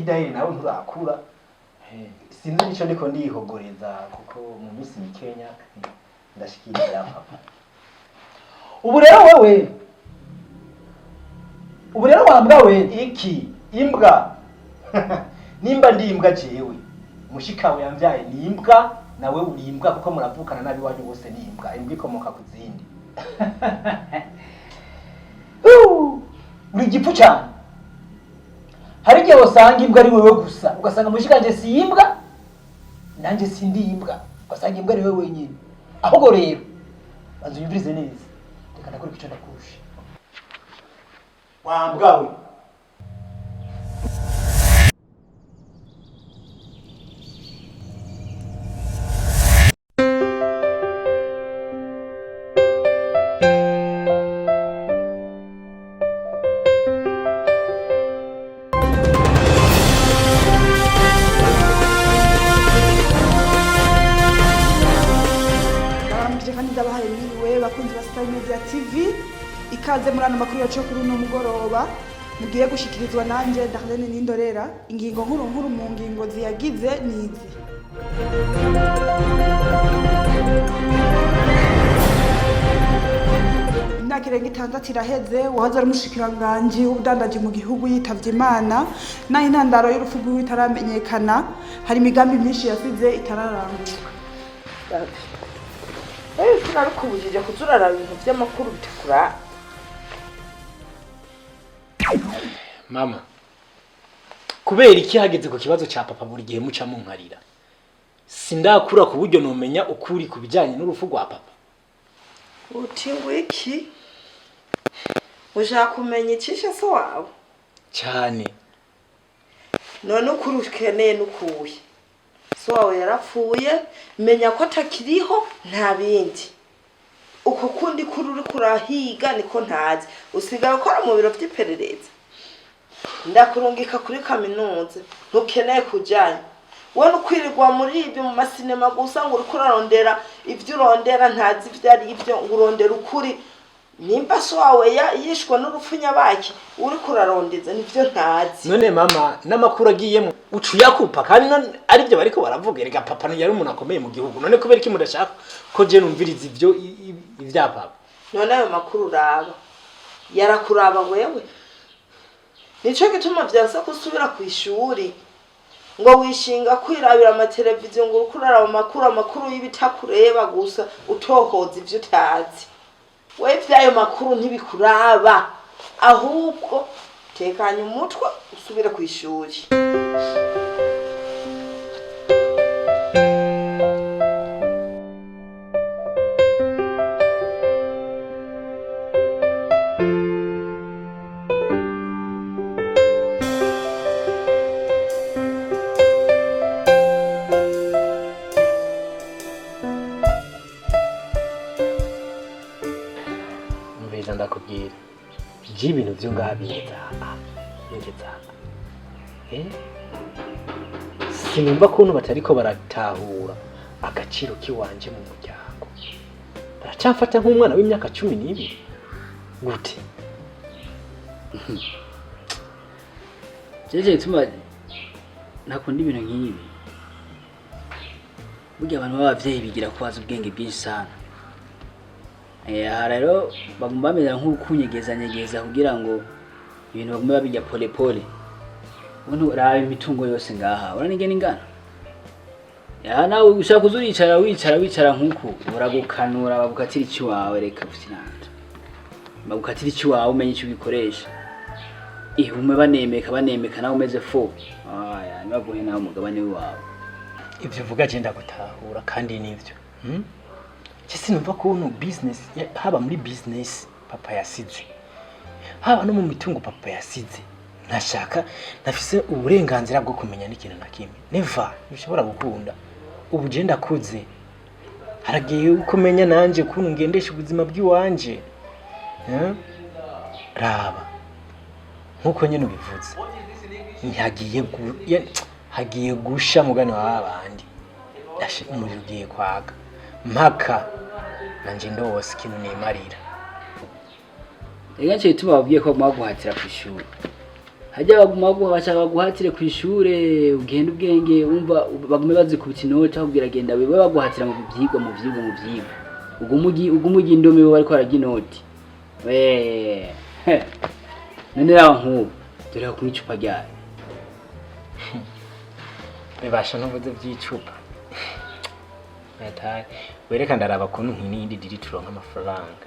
Dany nawe nturakura sinzi nico ndiko ndihogoreza kuko mu minsi mikenya ndashikira papa. Ubu rero wambwa we iki imbwa nimba ndi imbwa jewe mushikawe yamvyaye ni imbwa nawe uri imbwa kuko muravukana nabi wanyu bose ni imbwa imbwa ikomoka ku zindi. Uri gipfu cyane. Hari igihe usanga imbwa ari wewe gusa ugasanga mushikanje si imbwa nanje sindi imbwa ugasanga imbwa ari wewe wenyine. Ahubwo rero banzu yumvirize neza reka ndakora ico ndakurusha. Wambwa we ikaze muri ano makuru yacu kuri uno mugoroba mugiye gushikirizwa nanje Darlene n'indorera ingingo nkuru mu ngingo ziyagize nizi. Imyaka irenga 6 iraheze wahoze ari umushikiranganje w'ubudandaji mu gihugu yitavye Imana na intandaro y'urupfu rwiwe itaramenyekana. Hari imigambi myinshi yasize itararanguka. Sinabikubujije kuzurara ibintu by'amakuru bitukura. Mama, kubera iki hageze ku kibazo cha papa buri gihe muca mu nkarira? Sindakura ku buryo nomenya ukuri ku bijanye n'urufu rwa papa. Utingo iki? Uja kumenya icisha so wawe? Cyane. None ukuri ukeneye nukuye. So wawe yarapfuye, menya ko atakiriho nta bindi. Uko kundi kuri uri kurahiga niko ntazi. Usigaye ukora mu biro by'iperereza. Ndakurungika kuri kaminuza ntukeneye kujyana wowe ukwirirwa muri ibyo mu masinema gusa ngo uri kurarondera ibyo urondera ntazi ibyo ari ibyo ngo urondera ukuri nimba so wawe yishwe n'urupfunya baki uri kurarondeza nivyo ntazi. None mama n'amakuru agiyemo ucuyakupa kandi ari byo bariko baravuga rega papa yari umuntu akomeye mu gihugu none kubera iki mudashaka ko je numviriza ibyo ivya papa. None ayo makuru uraba yarakuraba wewe nico gituma vyasa kusubira ku ishuri ngo wishinga kwirabira amateleviziyo ngo ukurara amakuru y'ibitakureba gusa utohoza ivyo utazi. We vyayo makuru ntibikuraba ahubwo tekanya umutwe usubira ku ishuri. Ndakubwira ibintu byo ngabinza sinumva kuntu batariko baratahura agaciro kiwanje mu muryango baracafata nk'umwana w'imyaka 12 gute. Jeje tuma nakunda ibintu nk'ibi burya abantu b'abavyeyi bigira kwaza ubwenge bwinshi sana. Rero bagomba bamera nk'ukunyegeza kugira ngo ibintu bagume babijya pole pole. Ubuntu rabe imitungo yose ngaha uranige ningana. Nawe ushaka kuzuricara wicara nk'uko uragukanura bagukatira iki wawe reka futinanda. Bagukatira iki wawe umenye icyo ubikoresha. Ihume banemeka nawe umeze fo. Nibaguhe nawe umugabane wawe. Ibyo vuga je ndagutahura kandi nivyo. Chisi numva kuntu business haba muri business papa yasize haba no mu mitungo papa yasize nashaka nafise uburenganzira bwo kumenya n'ikintu na kimwe never bishobora gukunda ubu je ndakuze haragiye kumenya nanje kuntu ngendesha ubuzima bw'iwanje raba nkuko nyine ubivuze hagiye gusha mugani wa bandi umuriro ugiye kwaga mpaka nanje ndose ikintu nimarira. Ega cyo ituma babwiye ko mwaguhatira ku ishuri. Hajya baguhatire ku ishure ugenda ubwenge umva bagume bazikubita inota akubwira genda wewe baguhatira mu byigwa. Ugumugi indome bo bariko aragira inoti. None raho nkubu dore ku icupa ryayo. Bibasha no vuze by'icupa. Natari wereka ndaraba kuntu nk'indi diri turonka amafaranga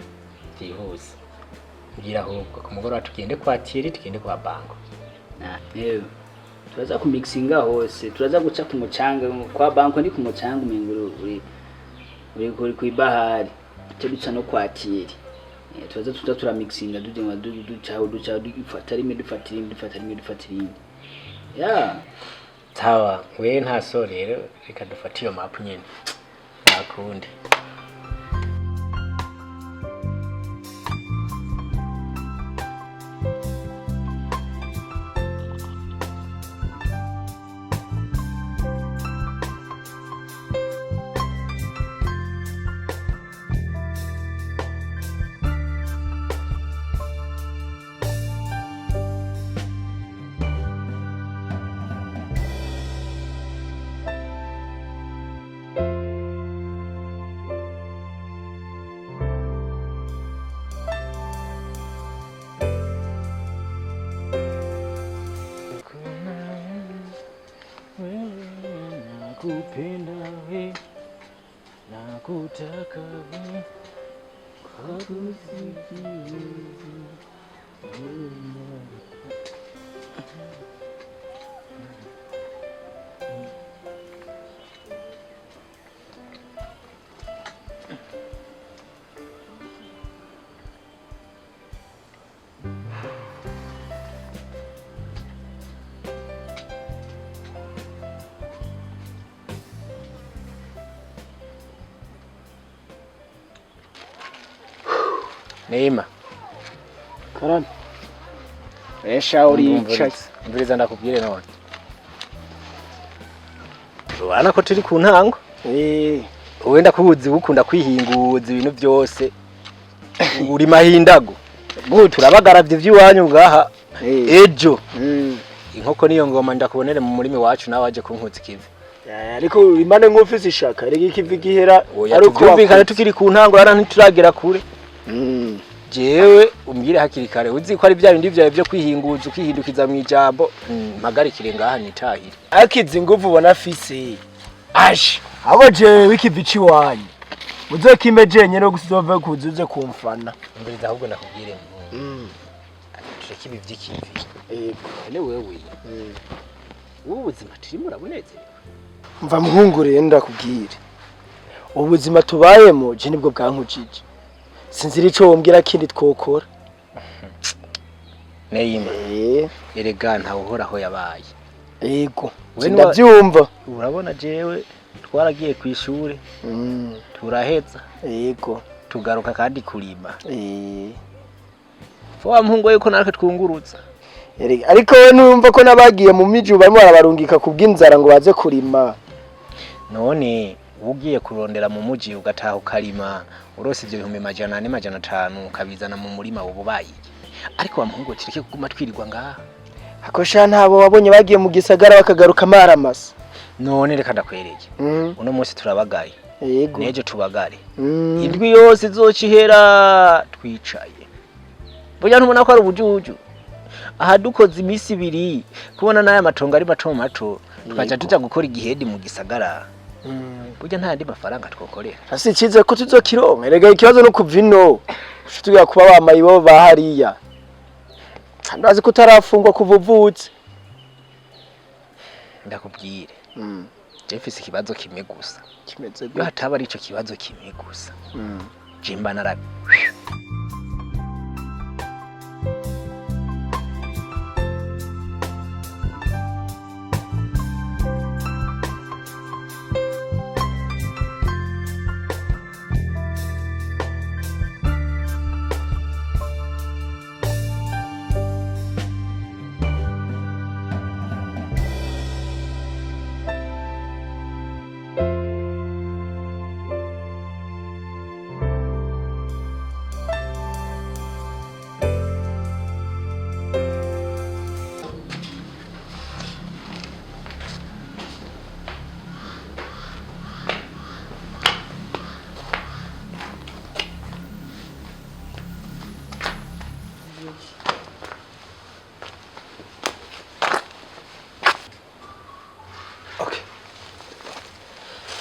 byihuse. Ngira ahubwo ku mugoroba tugende kwa Thierry tugende kwa banko. Turaza kumixinga hose, turaza guca ku mucanga kwa banko ndi ku mucanga umenguru uri ku ibahari. Cyo duca no kwa Thierry. Turaza turamixinga duca dufata rimwe dufata rimwe. Ya. Tawa we nta so rero reka dufata iyo map nyene. Nakundi. Nakupenda we nakutaka we Neema. Karani. Esha uricaye. Mviriza ndakubwire none. Urabona ko turi ku ntango? Wenda kubuzi ukunda kwihinguza ibintu byose. Uri mahindago. Ngo turabagaravye vy'iwanyu ngaha. Ejo. Inkoko niyo ngoma ndakubonere mu murimi wacu nawe aje kunkuza ikivi. Ariko imane nk'ufise ishaka rege ikivi gihera ariko twumvikana tukiri ku ntango ara ntituragera kure. Jewe umbwire hakiri kare uzi ko ari bya bindi byawe byo kwihinguza ukihindukiza mu ijambo mpagarikire ngaha nitahire. Akizi nguvu ubona afise aje abo jewe wikivici wanyu muze kimejenye no gusizova kuzuze kumfana mbiriza ahubwo nakubwire tureke ibi by'ikivi ene wewe ubuzima turimo urabunezerewe mva muhungure ndakubwire ubuzima tubayemo je nibwo bwankujije sinzira ico wombwira kindi twokora. Neyima erega ntawe uhoraho yabaye. Yego ndabyumva. Urabona jewe twaragiye ku ishure turaheza. Yego tugaruka kandi kurima. Fo mpungo yuko natwe twungurutsa. Ariko we numva ko nabagiye mu miji barimo barabarungika kubw'inzara ngo baze kurima. None ugiye kurondera mu muji ugataha ukarima urose ivyo 400-500 ukabizana mu murima ububayi. Ariko wampungo kireke kuguma twirirwa ngaha. Akosha ntabo wabonye bagiye mu gisagara bakagaruka maramasa. None reka ndakwereke. Uno munsi turabagaye. Yego. Nejo tubagare. Indwi yose izocihera twicaye. Burya ntumona ko ari ubujuju. Aha dukoze imisi 2 kubona naye amatongo ari mato tukaja tuja gukora igihedi mu gisagara. Burya nta ndi mafaranga twokorera. Hasi cize ko tuzokironka. Erega ikibazo no kuvino. Ushutuye kuba bamayi bo bahariya. Ndazi ko utarafungwa kuvuvutse. Ndakubwire. Jefise ikibazo kimwe gusa. Kimeze gute? Yo hataba ari ico kibazo kimwe gusa. Jimba narabi. iki? Okay.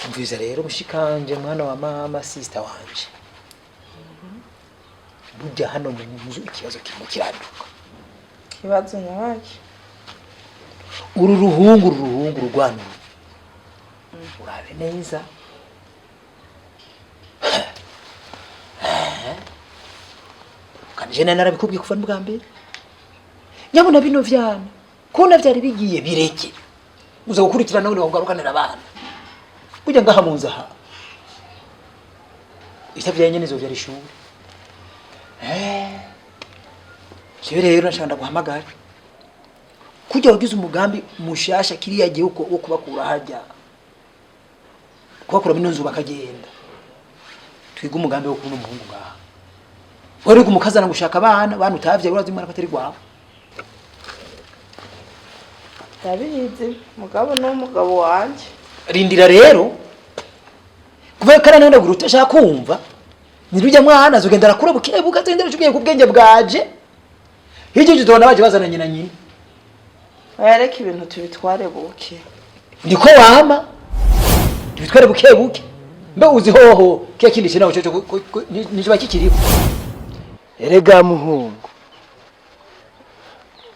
Umviriza rero mushikanje mwana wa mama sister wanje. Burya hano mu nzu ikibazo kirimo kiraduka. Kibazo nyabaki? Uru ruhungu rugwana. Urabe neza. Kanjena narabikubwiye kuva bwa mbere. Nyabona bino vyana. Kona vyari bigiye bireke. Uza gukurikirana nawe ugarukanira abana. Burya ngaha munza ha. Itavye nyene zo vyari shuri. Jewe rero nashaka guhamagara. Kujya wagize umugambi mushasha kiriya gihe uko wo kubakura hajya. Kubakura bino nzu bakagenda. Twiga umugambi wo kuno muhungu ngaha. Wari kumukazana gushaka abana utavye urazi mwana katari gwawe. Ndabizi mugabo no mugabo wanje. Rindira rero. Kuva kana nenda guruta shaka kumva. Nirujya mwana azogenda arakura buke bukatendera cyugiye ku bwenge bwaje. Hije tubona baje bazana nyina nyina. Yareka ibintu tubitware buke. Niko wama. Tubitware buke buke. Mbe uzi hoho kiya kindi kinaho cyo niba kikiriho. Erega muhungu.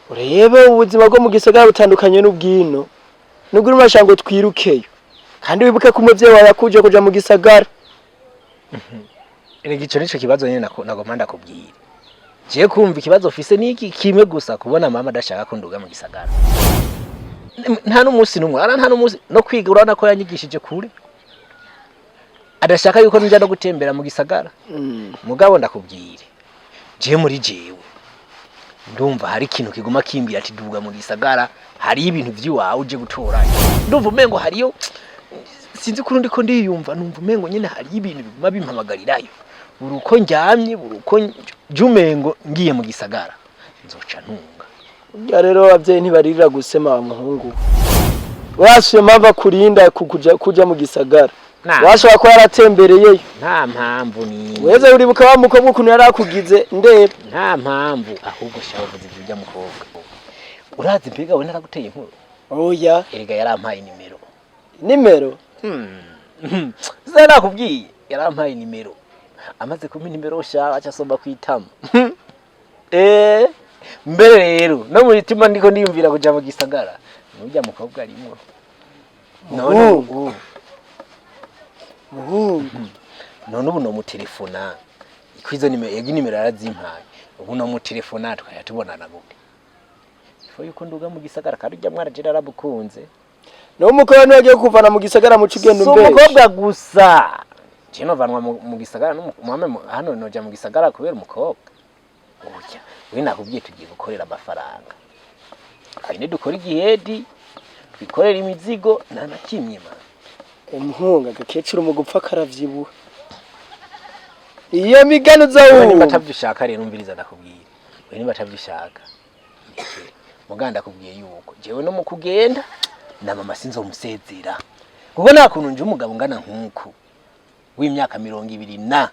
Urebe ubuzima bwo mu gisagara butandukanye n'ubwino. Nuguri mashango twirukeyo. Kandi wibuke ko umuvyeyi wawe yakuje kuja mu gisagara. Erega ico nico kibazo nyene nagomba ndakubwira. Je kumva ikibazo ufise niki kimwe gusa kubona mama adashaka ko nduga mu gisagara. Nta n'umunsi numwe, nta n'umunsi no kwiga urana ko yanyigishije kure. Adashaka yuko njya no gutembera mu gisagara. Mugabo ndakubwire. Je muri jewe. Ndumva hari ikintu kiguma kimbira ati duga mu gisagara, hari ibintu vy'iwawe uje gutoranya. Ndumva umengo hariyo sinzi kurundi ko ndiyumva numva umengo nyene hari ibintu biguma bimpamagarirayo. Buruko njyamye buruko jumengo ngiye mu gisagara nzoca ntunga. Urya rero abavyeyi ntibarira gusema wa muhungu. Wasuye mpava kurinda kuja mu gisagara. Washobora ko yaratembereyeyo. Nta mpamvu ni. Weze uribuka wa mukobwa ukuntu yarakugize ndebe. Nta mpamvu ahubwo shavuze ibyo mukobwa. Urazi mbega we naraguteye inkuru. Oya. Erega yarampaye nimero. Nimero? Zara nakubwiye yarampaye nimero. Amaze kumpa nimero sha acha somba kwitama. Mbere rero no muri tima ndiko ndiyumvira kuja mu gisagara. Nujya mukobwa arimo. None none ubu no mutelefona ikwizo nimero yarazimpaye ubu no mutelefona twaya tubonana gute ifo yuko nduga mu gisagara kandi ujya mwaraje arabukunze no mukobwa nagiye kuvana mu gisagara mu kigendo mbere so mukobwa gusa kino vanwa mu gisagara n'umwame hano noja mu gisagara kubera umukobwa oya we nakubwiye tugiye gukorera amafaranga kandi dukora igihedi twikorera imizigo nakimye ma umuhunga gakecuru mu gupfa karavyibuha iyo migano zawo niba tabyushaka rero umviriza ndakubwira we niba tabyushaka muganda kubwiye yuko jewe no mu kugenda na mama sinzo musezera kuko nakuntu nje umugabo ngana nkuko w'imyaka 200 na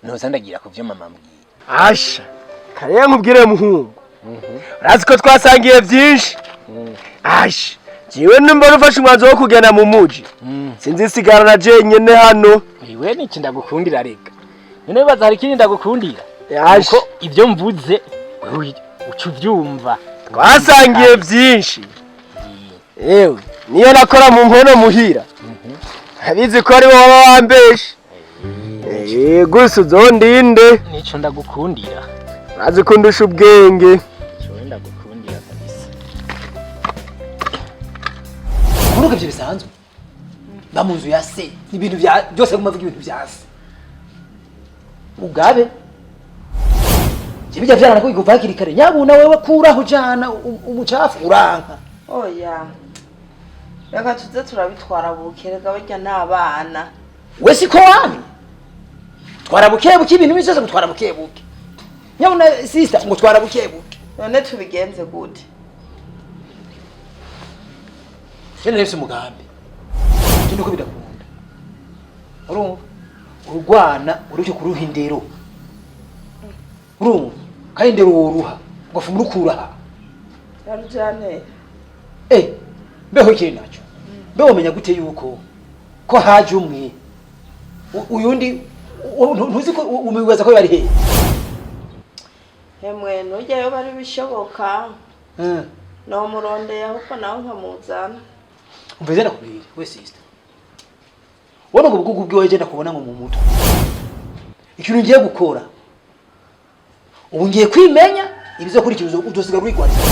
noza ndagira kuvyo mama mbwiye asha kare nkubwire muhungu urazi ko twasangiye byinshi asha jiwe nimba ufashe umwanzo wo kugenda mu muji sinzi sigara na je nyene hano iwe niki ndagukundira rega none baza hari kindi ndagukundira uko ibyo mvuze wewe ucuvyumva twasangiye byinshi ewe niyo nakora mu nkono muhira abizi ko ari wowe wambeshe gusa uzondinde nico ndagukundira urazi ko ndusha ubwenge ndagukundira kabisa kuruka ibyo bisanzwe bamunzu ya se ibintu byose kumavuga ibintu bya se ugabe kibijya vyana ko ikuvakira kare nyabuna wewe kuraho jana umucafu uranka Oya. Reka tuze turabitwara bukerega barya n'abana. we siko wami twara bukebuke ibintu byose gutwara bukebuke nyabuna sister ngo twara bukebuke None tubigenze gute? Shene nese mugambi kindi ko bidakunda urumva urugwana urucyo kuruhindero urumva kandi ndero woruha ugafuma urukuraha yarujane mbeho kiri nacyo mbeho umenya gute yuko ko haje umwe uyundi ntuzi ko umubibaza ko bari hehe hemwe nujyayo bari bishoboka no murondeye ahubwo nawe nkamuzana umveze nakubwira we sister wona ngo bugugu bwiwe je ndakubona ngo mu muto ikintu ngiye gukora ubu ngiye kwimenya ibizo kuri kibuzo udosiga rwigwariza